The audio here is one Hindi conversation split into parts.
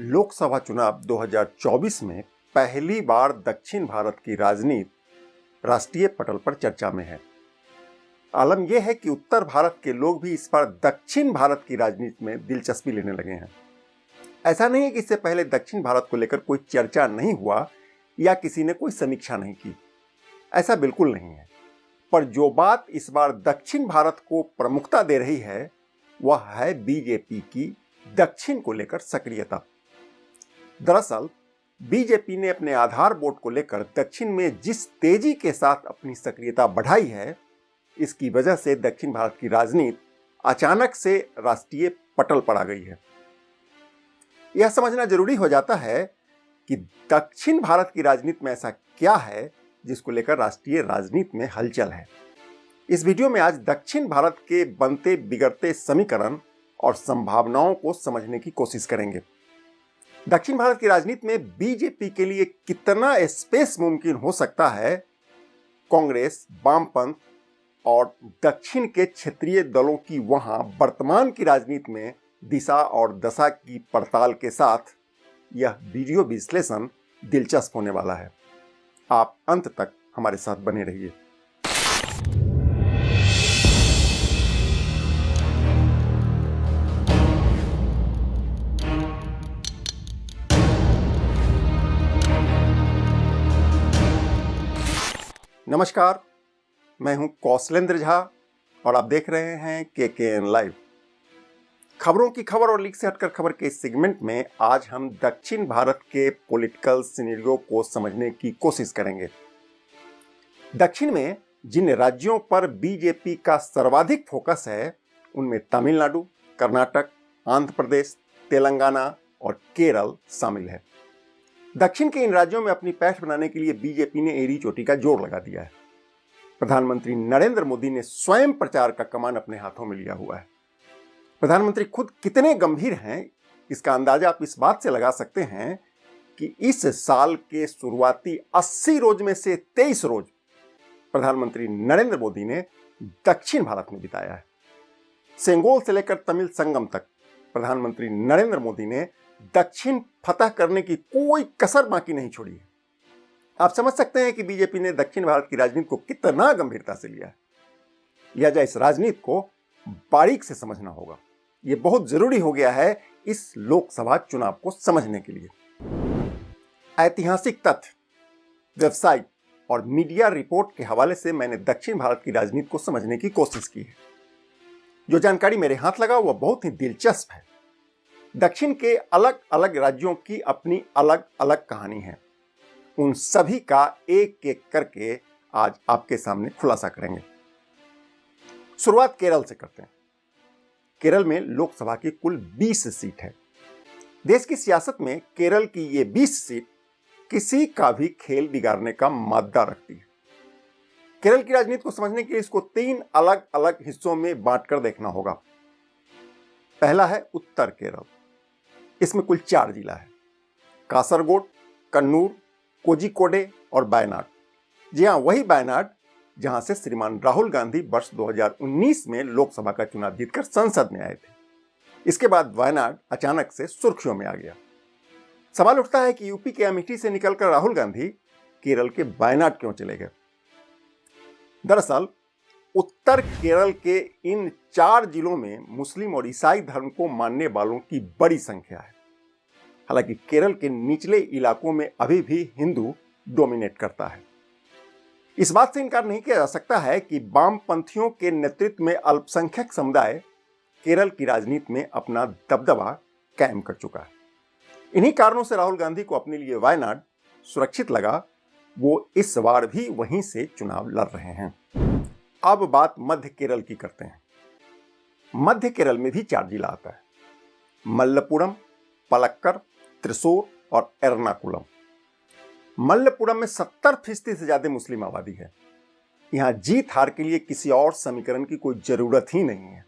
लोकसभा चुनाव 2024 में पहली बार दक्षिण भारत की राजनीति राष्ट्रीय पटल पर चर्चा में है। आलम यह है कि उत्तर भारत के लोग भी इस बार दक्षिण भारत की राजनीति में दिलचस्पी लेने लगे हैं। ऐसा नहीं है कि इससे पहले दक्षिण भारत को लेकर कोई चर्चा नहीं हुआ या किसी ने कोई समीक्षा नहीं की, ऐसा बिल्कुल नहीं है। पर जो बात इस बार दक्षिण भारत को प्रमुखता दे रही है वह है बीजेपी की दक्षिण को लेकर सक्रियता। दरअसल बीजेपी ने अपने आधार वोट को लेकर दक्षिण में जिस तेजी के साथ अपनी सक्रियता बढ़ाई है, इसकी वजह से दक्षिण भारत की राजनीति अचानक से राष्ट्रीय पटल पर आ गई है। यह समझना जरूरी हो जाता है कि दक्षिण भारत की राजनीति में ऐसा क्या है जिसको लेकर राष्ट्रीय राजनीति में हलचल है। इस वीडियो में आज दक्षिण भारत के बनते बिगड़ते समीकरण और संभावनाओं को समझने की कोशिश करेंगे। दक्षिण भारत की राजनीति में बीजेपी के लिए कितना स्पेस मुमकिन हो सकता है, कांग्रेस, वामपंथ और दक्षिण के क्षेत्रीय दलों की वहां वर्तमान की राजनीति में दिशा और दशा की पड़ताल के साथ यह वीडियो विश्लेषण दिलचस्प होने वाला है। आप अंत तक हमारे साथ बने रहिए। नमस्कार, मैं हूं कौशलेंद्र झा और आप देख रहे हैं केकेएन लाइव। खबरों की खबर और लीक से हटकर खबर के इस सेगमेंट में आज हम दक्षिण भारत के पॉलिटिकल सिनेरियो को समझने की कोशिश करेंगे। दक्षिण में जिन राज्यों पर बीजेपी का सर्वाधिक फोकस है उनमें तमिलनाडु, कर्नाटक, आंध्र प्रदेश, तेलंगाना और केरल शामिल है। दक्षिण के इन राज्यों में अपनी पैठ बनाने के लिए बीजेपी ने एड़ी चोटी का जोर लगा दिया है। प्रधानमंत्री नरेंद्र मोदी ने स्वयं प्रचार का कमान अपने हाथों में लिया हुआ है। प्रधानमंत्री खुद कितने गंभीर हैं इसका अंदाजा आप इस बात से लगा सकते हैं कि इस साल के शुरुआती 80 रोज में से 23 रोज प्रधानमंत्री नरेंद्र मोदी ने दक्षिण भारत में बिताया है। सेंगोल से लेकर तमिल संगम तक प्रधानमंत्री नरेंद्र मोदी ने दक्षिण फतह करने की कोई कसर बाकी नहीं छोड़ी है। आप समझ सकते हैं कि बीजेपी ने दक्षिण भारत की राजनीति को कितना गंभीरता से लिया है। लिहाजा इस राजनीति को बारीक से समझना होगा। यह बहुत जरूरी हो गया है इस लोकसभा चुनाव को समझने के लिए। ऐतिहासिक तथ्य, वेबसाइट और मीडिया रिपोर्ट के हवाले से मैंने दक्षिण भारत की राजनीति को समझने की कोशिश की है। जो जानकारी मेरे हाथ लगा वह बहुत ही दिलचस्प है। दक्षिण के अलग अलग राज्यों की अपनी अलग अलग कहानी है। उन सभी का एक एक करके आज आपके सामने खुलासा करेंगे। शुरुआत केरल से करते हैं। केरल में लोकसभा की कुल 20 सीट है। देश की सियासत में केरल की ये 20 सीट किसी का भी खेल बिगाड़ने का मादा रखती है। केरल की राजनीति को समझने के लिए इसको 3 अलग अलग हिस्सों में बांटकर देखना होगा। पहला है उत्तर केरल। इसमें कुल 4 जिला है: कासरगोड, कन्नूर, कोझिकोडे और वायनाड। जी हां, वही वायनाड जहां से श्रीमान राहुल गांधी वर्ष 2019 में लोकसभा का चुनाव जीतकर संसद में आए थे। इसके बाद वायनाड अचानक से सुर्खियों में आ गया। सवाल उठता है कि यूपी के अमेठी से निकलकर राहुल गांधी केरल के वायनाड क्यों चले गए। दरअसल उत्तर केरल के इन 4 जिलों में मुस्लिम और ईसाई धर्म को मानने वालों की बड़ी संख्या है। हालांकि केरल के निचले इलाकों में अभी भी हिंदू डोमिनेट करता है। इस बात से इनकार नहीं किया जा सकता है कि वामपंथियों के नेतृत्व में अल्पसंख्यक समुदाय केरल की राजनीति में अपना दबदबा कायम कर चुका है। इन्हीं कारणों से राहुल गांधी को अपने लिए वायनाड सुरक्षित लगा। वो इस बार भी वहीं से चुनाव लड़ रहे हैं। अब बात मध्य केरल की करते हैं। मध्य केरल में भी 4 जिला आता है: मल्लपुरम, पलक्कर, त्रिशूर और एर्नाकुलम। मल्लपुरम में 70% से ज्यादा मुस्लिम आबादी है। यहां जीत हार के लिए किसी और समीकरण की कोई जरूरत ही नहीं है।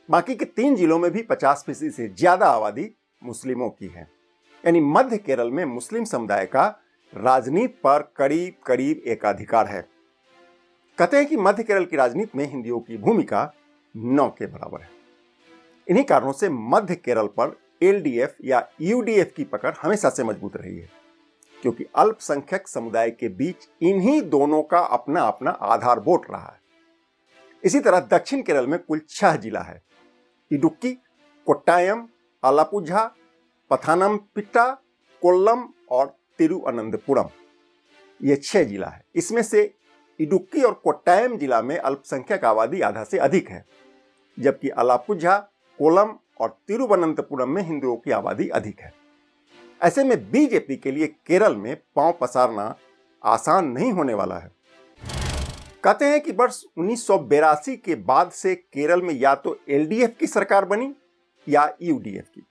बाकी के 3 जिलों में भी 50% से ज्यादा आबादी मुस्लिमों की है। यानी मध्य केरल में मुस्लिम समुदाय का राजनीति पर करीब करीब एकाधिकार है। कहते हैं कि मध्य केरल की राजनीति में हिंदुओं की भूमिका 9 के बराबर है। इन्हीं कारणों से मध्य केरल पर एलडीएफ या यूडीएफ की पकड़ हमेशा से मजबूत रही है, क्योंकि अल्पसंख्यक समुदाय के बीच इन्हीं दोनों का अपना अपना आधारभूत रहा है। इसी तरह दक्षिण केरल में कुल 6 जिला है: इडुक्की, कोट्टायम, आलापुझा, पथानमथिट्टा, कोल्लम और तिरुअनंतपुरम। ये 6 जिला है। इसमें से इडुक्की और कोट्टायम जिला में अल्पसंख्यक आबादी आधा से अधिक है, जबकि आलापुझा, कोल्लम और तिरुवनंतपुरम में हिंदुओं की आबादी अधिक है। ऐसे में बीजेपी के लिए केरल में पांव पसारना आसान नहीं होने वाला है। कहते हैं कि वर्ष 1982 के बाद से केरल में या तो एलडीएफ की सरकार बनी या यूडीएफ की।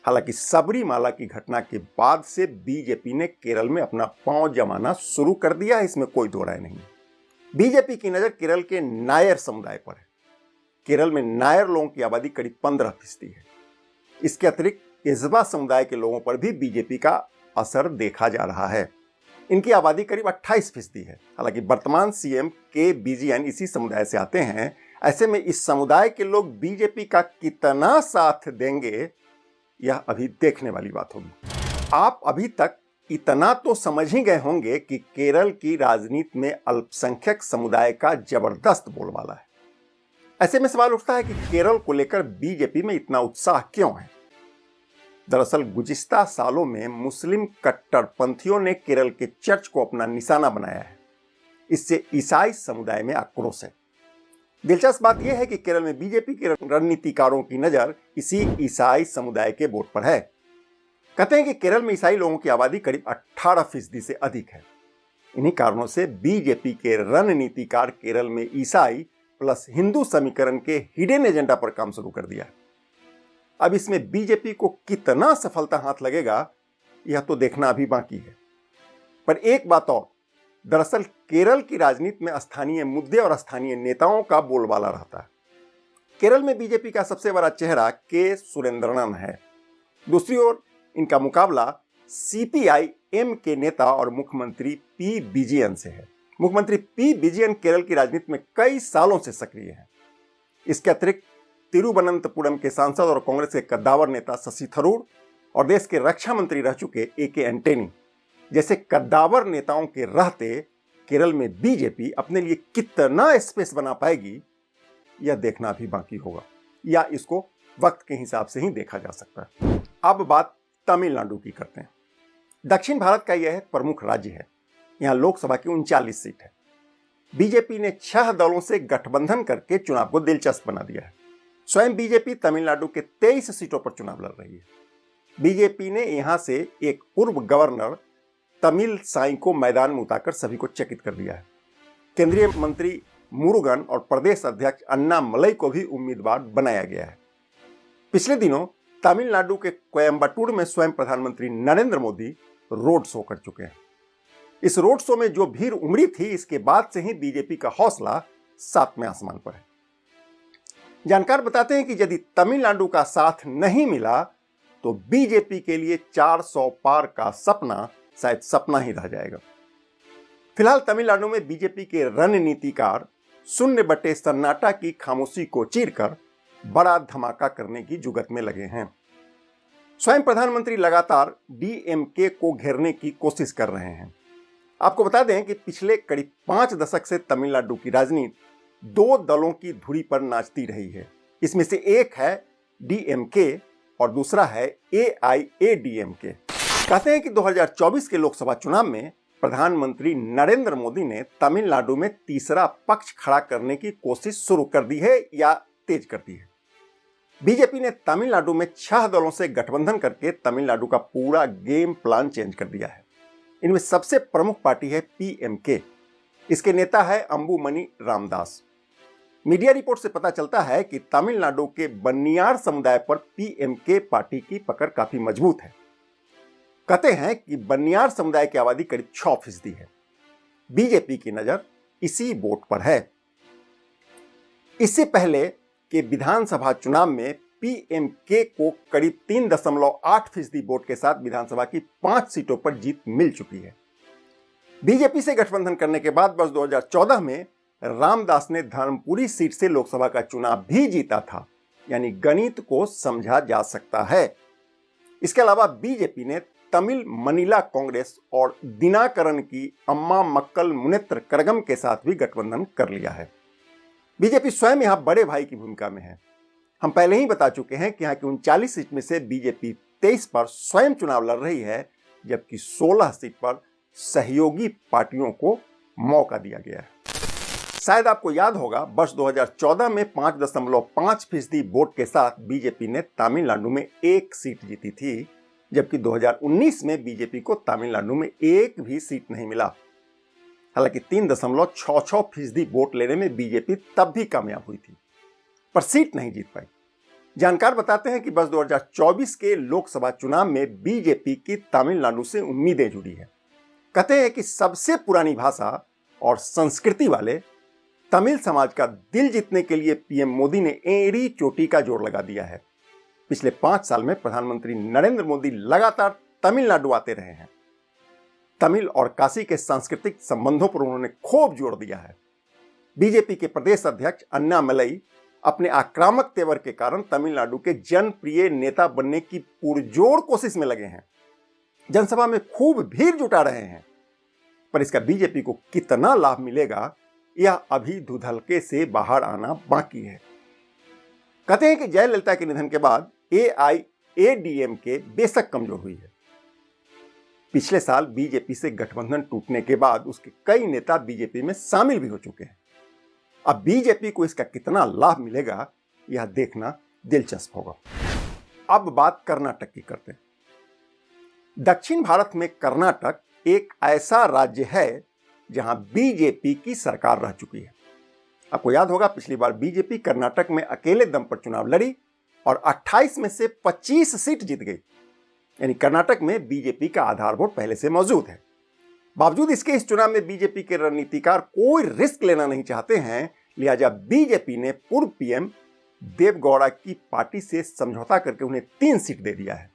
हालांकि सबरीमाला की घटना के बाद से बीजेपी ने केरल में अपना पांव जमाना शुरू कर दिया है, इसमें कोई दो राय नहीं। बीजेपी की नजर केरल के नायर समुदाय पर है। केरल में नायर लोगों की आबादी करीब 15% है। इसके अतिरिक्त इज़्बा समुदाय के लोगों पर भी बीजेपी का असर देखा जा रहा है। इनकी आबादी करीब 28% है। हालांकि वर्तमान सीएम के बिजियन इसी समुदाय से आते हैं। ऐसे में इस समुदाय के लोग बीजेपी का कितना साथ देंगे, यह अभी देखने वाली बात होगी। आप अभी तक इतना तो समझ ही गए होंगे कि केरल की राजनीति में अल्पसंख्यक समुदाय का जबरदस्त बोलबाला है। ऐसे में सवाल उठता है कि केरल को लेकर बीजेपी में इतना उत्साह क्यों है। दरअसल गुज़िश्ता सालों में मुस्लिम कट्टरपंथियों ने केरल के चर्च को अपना निशाना बनाया है। इससे ईसाई समुदाय में आक्रोश है। दिलचस्प बात यह है कि केरल में बीजेपी के रणनीतिकारों की नजर इसी ईसाई समुदाय के वोट पर है। कहते हैं कि केरल में ईसाई लोगों की आबादी करीब 18% से अधिक है। इन्हीं कारणों से बीजेपी के रणनीतिकार केरल में ईसाई प्लस हिंदू समीकरण के हिडन एजेंडा पर काम शुरू कर दिया है। अब इसमें बीजेपी को कितना सफलता हाथ लगेगा, यह तो देखना अभी बाकी है। पर एक बात और, दरअसल केरल की राजनीति में स्थानीय मुद्दे और स्थानीय नेताओं का बोलबाला रहता है। केरल में बीजेपी का सबसे बड़ा चेहरा के सुरेंद्रन है। दूसरी ओर इनका मुकाबला सीपीआई-एम के नेता और मुख्यमंत्री पी विजयन से है। मुख्यमंत्री पी विजयन केरल की राजनीति में कई सालों से सक्रिय हैं। इसके अतिरिक्त तिरुवनंतपुरम के सांसद और कांग्रेस के कद्दावर नेता शशि थरूर और देश के रक्षा मंत्री रह चुके ए.के. एंटनी जैसे कद्दावर नेताओं के रहते केरल में बीजेपी अपने लिए कितना स्पेस बना पाएगी, यह देखना भी बाकी होगा, या इसको वक्त के हिसाब से ही देखा जा सकता है। अब बात तमिलनाडु की करते हैं। दक्षिण भारत का यह एक प्रमुख राज्य है। यहाँ लोकसभा की 39 सीट है। बीजेपी ने 6 दलों से गठबंधन करके चुनाव को दिलचस्प बना दिया है। स्वयं बीजेपी तमिलनाडु के 23 सीटों पर चुनाव लड़ रही है। बीजेपी ने यहां से एक पूर्व गवर्नर तमिल साई को मैदान में उतारकर सभी को चकित कर दिया है। केंद्रीय मंत्री मुरुगन और प्रदेश अध्यक्ष अन्नामलई को भी उम्मीदवार बनाया गया है। पिछले दिनों तमिलनाडु के कोयम्बटूर में स्वयं प्रधानमंत्री नरेंद्र मोदी रोड शो कर चुके हैं। इस रोड शो में जो भीड़ उमड़ी थी, इसके बाद से ही बीजेपी का हौसला 7वें आसमान पर है। जानकार बताते हैं कि यदि तमिलनाडु का साथ नहीं मिला तो बीजेपी के लिए 400 पार का सपना शायद सपना ही रह जाएगा। फिलहाल तमिलनाडु में बीजेपी के रणनीतिकार शून्य बटे सन्नाटा की खामोशी को चीरकर बड़ा धमाका करने की जुगत में लगे हैं। स्वयं प्रधानमंत्री लगातार डीएमके को घेरने की कोशिश कर रहे हैं। आपको बता दें कि पिछले करीब 5 दशक से तमिलनाडु की राजनीति 2 दलों की धुरी पर नाचती रही है। इसमें से एक है डीएमके और दूसरा है एआईएडीएमके। कहते हैं कि 2024 के लोकसभा चुनाव में प्रधानमंत्री नरेंद्र मोदी ने तमिलनाडु में तीसरा पक्ष खड़ा करने की कोशिश शुरू कर दी है या तेज कर दी है। बीजेपी ने तमिलनाडु में 6 दलों से गठबंधन करके तमिलनाडु का पूरा गेम प्लान चेंज कर दिया है। इनमें सबसे प्रमुख पार्टी है पीएमके। इसके नेता है अंबुमणि रामदास। मीडिया रिपोर्ट से पता चलता है कि तमिलनाडु के बनियार समुदाय पर पीएमके पार्टी की पकड़ काफी मजबूत है। कहते हैं कि बनियार समुदाय की आबादी करीब 6% है। बीजेपी की नजर इसी वोट पर है। इससे पहले के विधानसभा चुनाव में पीएमके को करीब 3.8% वोट के साथ विधानसभा की 5 सीटों पर जीत मिल चुकी है। बीजेपी से गठबंधन करने के बाद वर्ष 2014 में रामदास ने धर्मपुरी सीट से लोकसभा का चुनाव भी जीता था। यानी गणित को समझा जा सकता है। इसके अलावा बीजेपी ने तमिल मनीला कांग्रेस और दिनाकरन की अम्मा मक्कल मुनेत्र करगम के साथ भी गठबंधन कर लिया है। बीजेपी स्वयं यहां बड़े भाई की भूमिका में है। हम पहले ही बता चुके हैं कि यहां की 39 सीट में से बीजेपी 23 पर स्वयं चुनाव लड़ रही है, जबकि 16 सीट पर सहयोगी पार्टियों को मौका दिया गया है। शायद आपको याद होगा, वर्ष 2014 में 5.5% वोट के साथ बीजेपी ने तमिलनाडु में एक सीट जीती थी, जबकि 2019 में बीजेपी को तमिलनाडु में एक भी सीट नहीं मिला। हालांकि 3.66% वोट लेने में बीजेपी तब भी कामयाब हुई थी, पर सीट नहीं जीत पाई। जानकार बताते हैं कि वर्ष 2024 के लोकसभा चुनाव में बीजेपी की तमिलनाडु से उम्मीदें जुड़ी है। कहते हैं कि सबसे पुरानी भाषा और संस्कृति वाले तमिल समाज का दिल जीतने के लिए पीएम मोदी ने एड़ी चोटी का जोर लगा दिया है। पिछले 5 साल में प्रधानमंत्री नरेंद्र मोदी लगातार तमिलनाडु आते रहे हैं। तमिल और काशी के सांस्कृतिक संबंधों पर उन्होंने खूब जोर दिया है। बीजेपी के प्रदेश अध्यक्ष अन्नामलई अपने आक्रामक तेवर के कारण तमिलनाडु के जनप्रिय नेता बनने की पुरजोर कोशिश में लगे हैं। जनसभा में खूब भीड़ जुटा रहे हैं, पर इसका बीजेपी को कितना लाभ मिलेगा, यह अभी धुंधलके से बाहर आना बाकी है। कहते हैं कि जयललिता के निधन के बाद एआईएडीएमके बेशक कमजोर हुई है। पिछले साल बीजेपी से गठबंधन टूटने के बाद उसके कई नेता बीजेपी में शामिल भी हो चुके हैं। अब बीजेपी को इसका कितना लाभ मिलेगा, यह देखना दिलचस्प होगा। अब बात कर्नाटक की करते हैं। दक्षिण भारत में कर्नाटक एक ऐसा राज्य है जहां बीजेपी की सरकार रह चुकी है। आपको याद होगा, पिछली बार बीजेपी कर्नाटक में अकेले दम पर चुनाव लड़ी और 28 में से 25 सीट जीत गई। यानी कर्नाटक में बीजेपी का आधार वोट पहले से मौजूद है। बावजूद इसके इस चुनाव में बीजेपी के रणनीतिकार कोई रिस्क लेना नहीं चाहते हैं, लिहाजा बीजेपी ने पूर्व पीएम देवगौड़ा की पार्टी से समझौता करके उन्हें 3 सीट दे दिया है।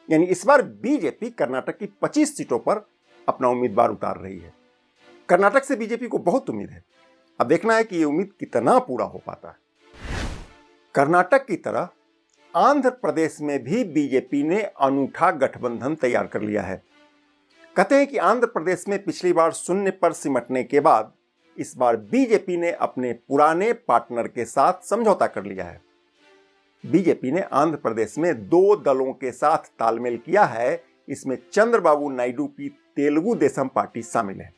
यानी इस बार बीजेपी कर्नाटक की 25 सीटों पर अपना उम्मीदवार उतार रही है। कर्नाटक से बीजेपी को बहुत उम्मीद है। अब देखना है कि यह उम्मीद कितना पूरा हो पाता है। कर्नाटक की तरह आंध्र प्रदेश में भी बीजेपी ने अनूठा गठबंधन तैयार कर लिया है। कहते हैं कि आंध्र प्रदेश में पिछली बार शून्य पर सिमटने के बाद इस बार बीजेपी ने अपने पुराने पार्टनर के साथ समझौता कर लिया है। बीजेपी ने आंध्र प्रदेश में 2 दलों के साथ तालमेल किया है। इसमें चंद्रबाबू नायडू की तेलुगु देशम पार्टी शामिल है,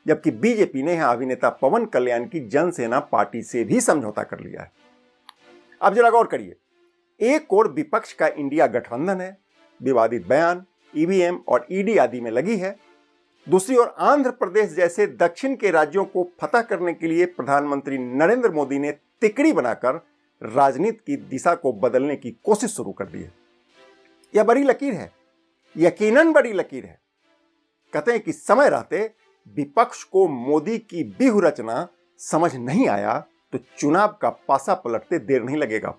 जबकि बीजेपी ने यहां अभिनेता पवन कल्याण की जनसेना पार्टी से भी समझौता कर लिया है। अब जरा गौर करिए, एक ओर विपक्ष का इंडिया गठबंधन है, विवादित बयान, ईवीएम और ईडी आदि में लगी है। दूसरी ओर आंध्र प्रदेश जैसे दक्षिण के राज्यों को फतह करने के लिए प्रधानमंत्री नरेंद्र मोदी ने तिकड़ी बनाकर राजनीति की दिशा को बदलने की कोशिश शुरू कर दी है। यह बड़ी लकीर है, यकीनन बड़ी लकीर है। कहते हैं कि समय रहते विपक्ष को मोदी की व्यूह रचना समझ नहीं आया तो चुनाव का पासा पलटते देर नहीं लगेगा।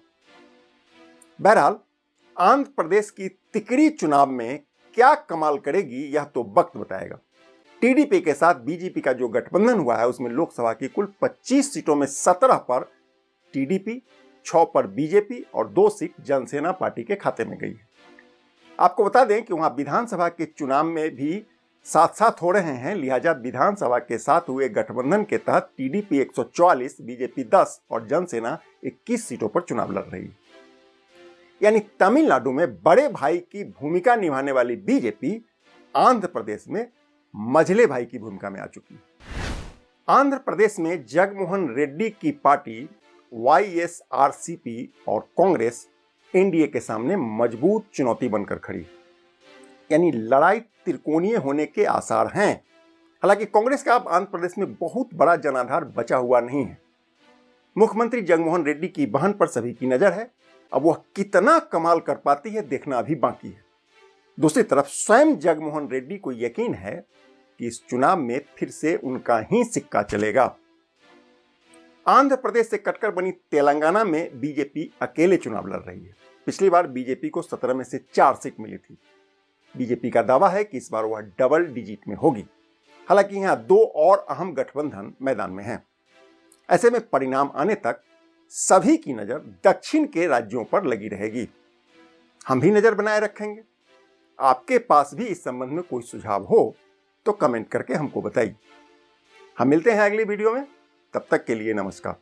बहरहाल आंध्र प्रदेश की तिकड़ी चुनाव में क्या कमाल करेगी, यह तो वक्त बताएगा। टीडीपी के साथ बीजेपी का जो गठबंधन हुआ है उसमें लोकसभा की कुल 25 सीटों में 17 पर टीडीपी, 6 पर बीजेपी और 2 सीट जनसेना पार्टी के खाते में गई है। आपको बता दें कि वहां विधानसभा के चुनाव में भी साथ साथ हो रहे हैं, लिहाजा विधानसभा के साथ हुए गठबंधन के तहत टीडीपी 144, बीजेपी 10 और जनसेना 21 सीटों पर चुनाव लड़ रही है। यानी तमिलनाडु में बड़े भाई की भूमिका निभाने वाली बीजेपी आंध्र प्रदेश में मझले भाई की भूमिका में आ चुकी है। आंध्र प्रदेश में जगनमोहन रेड्डी की पार्टी वाईएसआरसीपी और कांग्रेस एनडीए के सामने मजबूत चुनौती बनकर खड़ी, यानी लड़ाई त्रिकोणीय होने के आसार हैं। हालांकि कांग्रेस का अब आंध्र प्रदेश में बहुत बड़ा जनाधार बचा हुआ नहीं है। मुख्यमंत्री जगनमोहन रेड्डी की बहन पर सभी की नजर है। अब वह कितना कमाल कर पाती है देखना अभी बाकी है। दूसरी तरफ स्वयं जगनमोहन रेड्डी को यकीन है कि इस चुनाव में फिर से उनका ही सिक्का चलेगा। आंध्र प्रदेश से कटकर बनी तेलंगाना में बीजेपी अकेले चुनाव लड़ रही है। पिछली बार बीजेपी को 17 में से 4 सीट मिली थी। बीजेपी का दावा है कि इस बार वह डबल डिजिट में होगी। हालांकि यहां 2 और अहम गठबंधन मैदान में हैं। ऐसे में परिणाम आने तक सभी की नजर दक्षिण के राज्यों पर लगी रहेगी। हम भी नजर बनाए रखेंगे। आपके पास भी इस संबंध में कोई सुझाव हो तो कमेंट करके हमको बताइए। हम मिलते हैं अगली वीडियो में, तब तक के लिए नमस्कार।